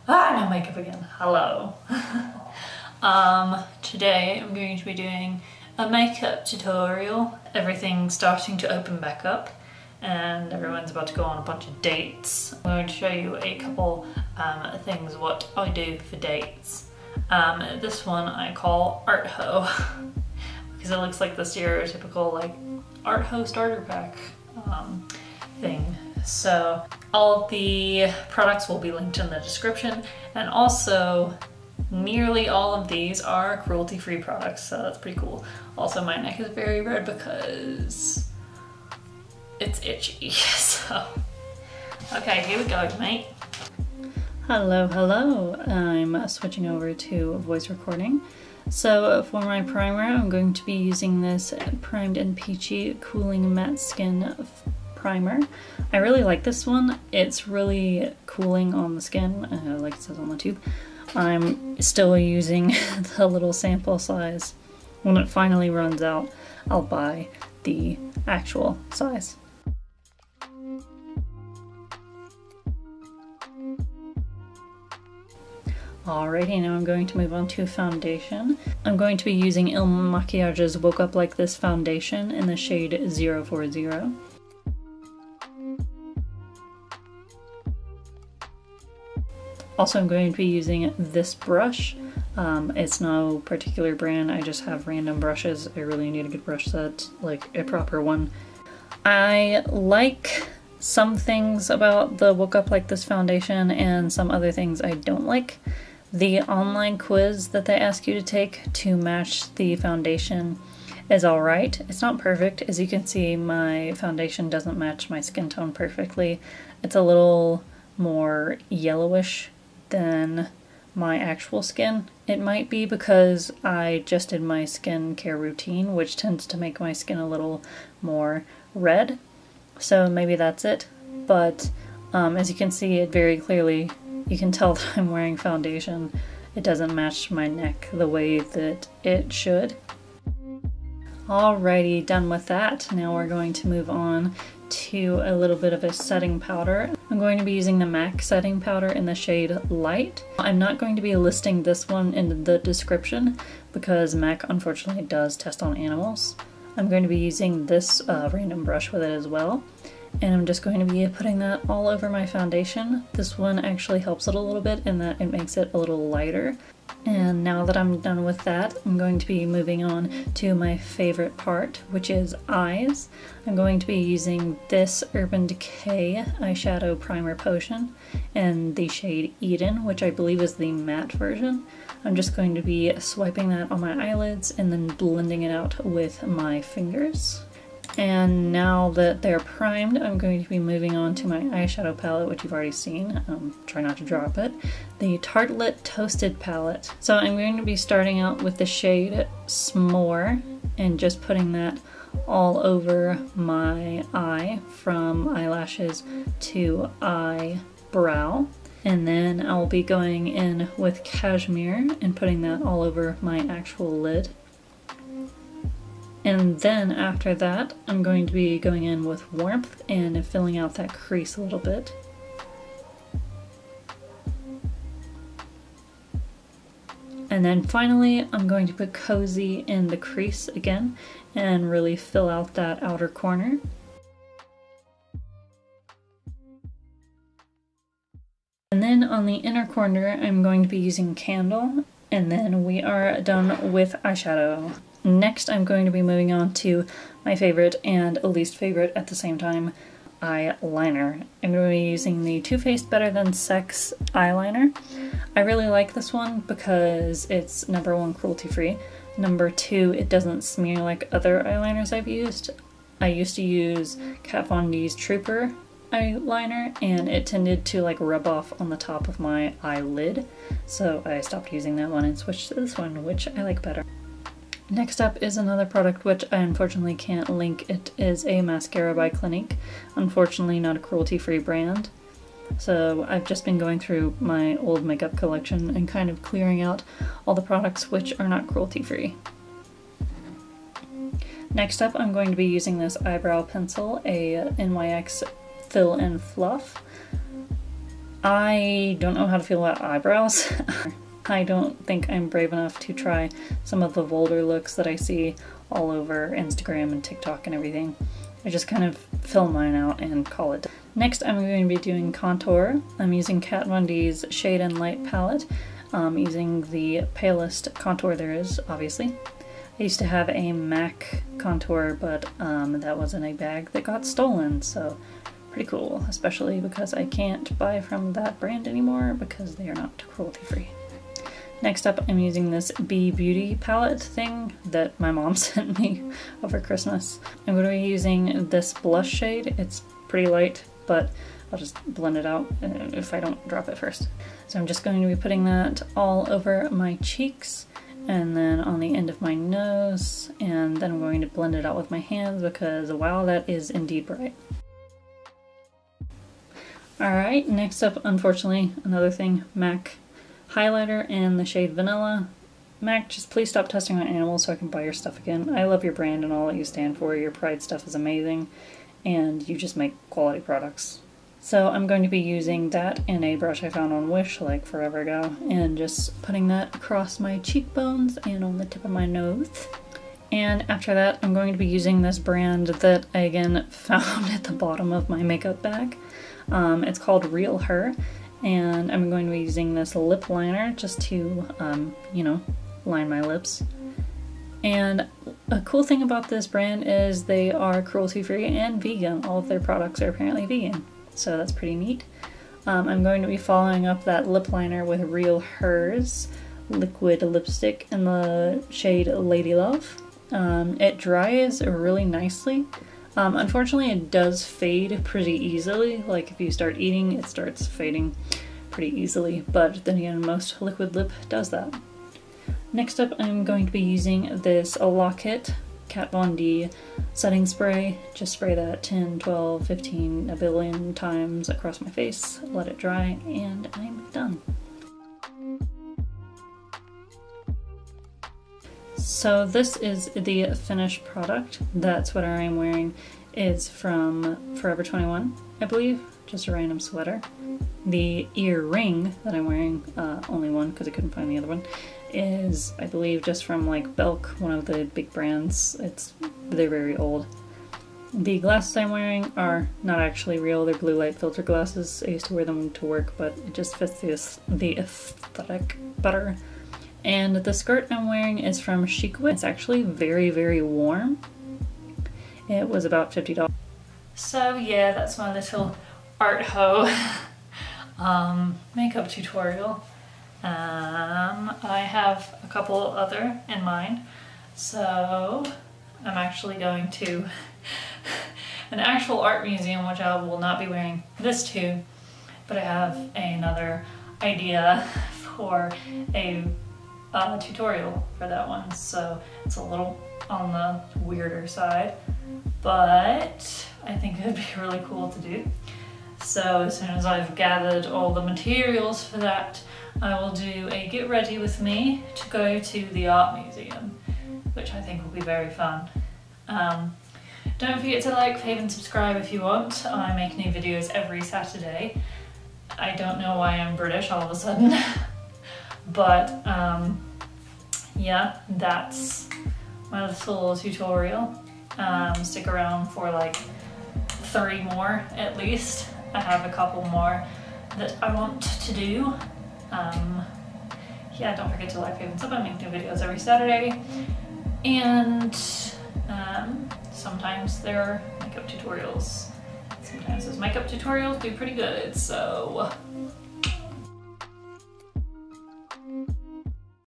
No makeup again. Hello. Today I'm going to be doing a makeup tutorial. Everything's starting to open back up and everyone's about to go on a bunch of dates. I'm going to show you a couple things what I do for dates. This one I call Art Ho because it looks like the stereotypical like Art Ho starter pack thing. So all of the products will be linked in the description, and also nearly all of these are cruelty-free products, so that's pretty cool. Also my neck is very red because it's itchy, so okay, here we go, mate. Hello, I'm switching over to voice recording. So for my primer, I'm going to be using this Primed and Peachy Cooling Matte Skin Primer. I really like this one. It's really cooling on the skin, like it says on the tube. I'm still using the little sample size. When it finally runs out, I'll buy the actual size. Alrighty, now I'm going to move on to foundation. I'm going to be using Il Makiage's Woke Up Like This foundation in the shade 040. Also, I'm going to be using this brush. It's no particular brand, I just have random brushes. I really need a good brush set, like a proper one. I like some things about the Woke Up Like This foundation and some other things I don't like. The online quiz that they ask you to take to match the foundation is alright. It's not perfect. As you can see, my foundation doesn't match my skin tone perfectly. It's a little more yellowish than my actual skin. It might be because I just did my skincare routine, which tends to make my skin a little more red. So maybe that's it. But as you can see, it very clearly, you can tell that I'm wearing foundation. It doesn't match my neck the way that it should. Alrighty, done with that. Now we're going to move on to a little bit of a setting powder. I'm going to be using the MAC setting powder in the shade Light. I'm not going to be listing this one in the description because MAC unfortunately does test on animals. I'm going to be using this random brush with it as well. And I'm just going to be putting that all over my foundation. This one actually helps it a little bit in that it makes it a little lighter. And now that I'm done with that, I'm going to be moving on to my favorite part, which is eyes. I'm going to be using this Urban Decay eyeshadow primer potion in the shade Eden, which I believe is the matte version. I'm just going to be swiping that on my eyelids and then blending it out with my fingers. And now that they're primed, I'm going to be moving on to my eyeshadow palette, which you've already seen. Try not to drop it. The Tartelette Toasted palette. So I'm going to be starting out with the shade S'more and just putting that all over my eye from eyelashes to eyebrow. And then I'll be going in with Cashmere and putting that all over my actual lid. And then after that, I'm going to be going in with Warmth and filling out that crease a little bit. And then finally, I'm going to put Cozy in the crease again and really fill out that outer corner. And then on the inner corner, I'm going to be using Candle, and then we are done with eyeshadow. Next, I'm going to be moving on to my favorite and least favorite at the same time, eyeliner. I'm going to be using the Too Faced Better Than Sex eyeliner. I really like this one because it's number one, cruelty-free. Number two, it doesn't smear like other eyeliners I've used. I used to use Kat Von D's Trooper eyeliner and it tended to like rub off on the top of my eyelid. So I stopped using that one and switched to this one, which I like better. Next up is another product which I unfortunately can't link. It is a mascara by Clinique. Unfortunately not a cruelty-free brand. So I've just been going through my old makeup collection and kind of clearing out all the products which are not cruelty-free. Next up I'm going to be using this Eyebrow Pencil, a NYX Fill and Fluff. I don't know how to feel about eyebrows. I don't think I'm brave enough to try some of the bolder looks that I see all over Instagram and TikTok and everything. I just kind of fill mine out and call it. Next, I'm going to be doing contour. I'm using Kat Von D's Shade and Light palette, using the palest contour there is, obviously. I used to have a MAC contour, but that was in a bag that got stolen, so pretty cool, especially because I can't buy from that brand anymore because they are not cruelty free. Next up, I'm using this Bee Beauty palette thing that my mom sent me over Christmas. I'm going to be using this blush shade. It's pretty light, but I'll just blend it out if I don't drop it first. So I'm just going to be putting that all over my cheeks and then on the end of my nose, and then I'm going to blend it out with my hands because wow, that is indeed bright. Alright, next up, unfortunately, another thing, MAC highlighter in the shade Vanilla. MAC, just please stop testing on animals so I can buy your stuff again. I love your brand and all that you stand for. Your Pride stuff is amazing, and you just make quality products. So I'm going to be using that and a brush I found on Wish like forever ago, and just putting that across my cheekbones and on the tip of my nose. And after that, I'm going to be using this brand that I again found at the bottom of my makeup bag. It's called Real Her, and I'm going to be using this lip liner just to, you know, line my lips. And a cool thing about this brand is they are cruelty-free and vegan. All of their products are apparently vegan, so that's pretty neat. I'm going to be following up that lip liner with Real Her's liquid lipstick in the shade Lady Love. It dries really nicely. Unfortunately, it does fade pretty easily. Like if you start eating, it starts fading pretty easily, but then again, most liquid lip does that. Next up, I'm going to be using this Lock-It Kat Von D setting spray. Just spray that 10, 12, 15, a billion times across my face, let it dry, and I'm done. So this is the finished product. That sweater I'm wearing is from Forever 21, I believe, just a random sweater. The earring that I'm wearing, only one because I couldn't find the other one, is I believe just from like Belk, one of the big brands. They're very old. The glasses I'm wearing are not actually real, they're blue light filter glasses. I used to wear them to work, but it just fits the aesthetic better. And the skirt I'm wearing is from Chicwit. It's actually very, very warm. It was about $50. So yeah, that's my little art hoe makeup tutorial. I have a couple other in mind. So I'm actually going to an actual art museum, which I will not be wearing this to, but I have another idea for a tutorial for that one, so it's a little on the weirder side, but I think it would be really cool to do. So as soon as I've gathered all the materials for that, I will do a get ready with me to go to the art museum, which I think will be very fun. Don't forget to like, fave and subscribe if you want. I make new videos every Saturday. I don't know why I'm British all of a sudden. But yeah, that's my little tutorial. Stick around for like 3 more at least. I have a couple more that I want to do. Yeah, don't forget to like, fave, and sub. I make new videos every Saturday. And sometimes there are makeup tutorials. Sometimes those makeup tutorials do pretty good, so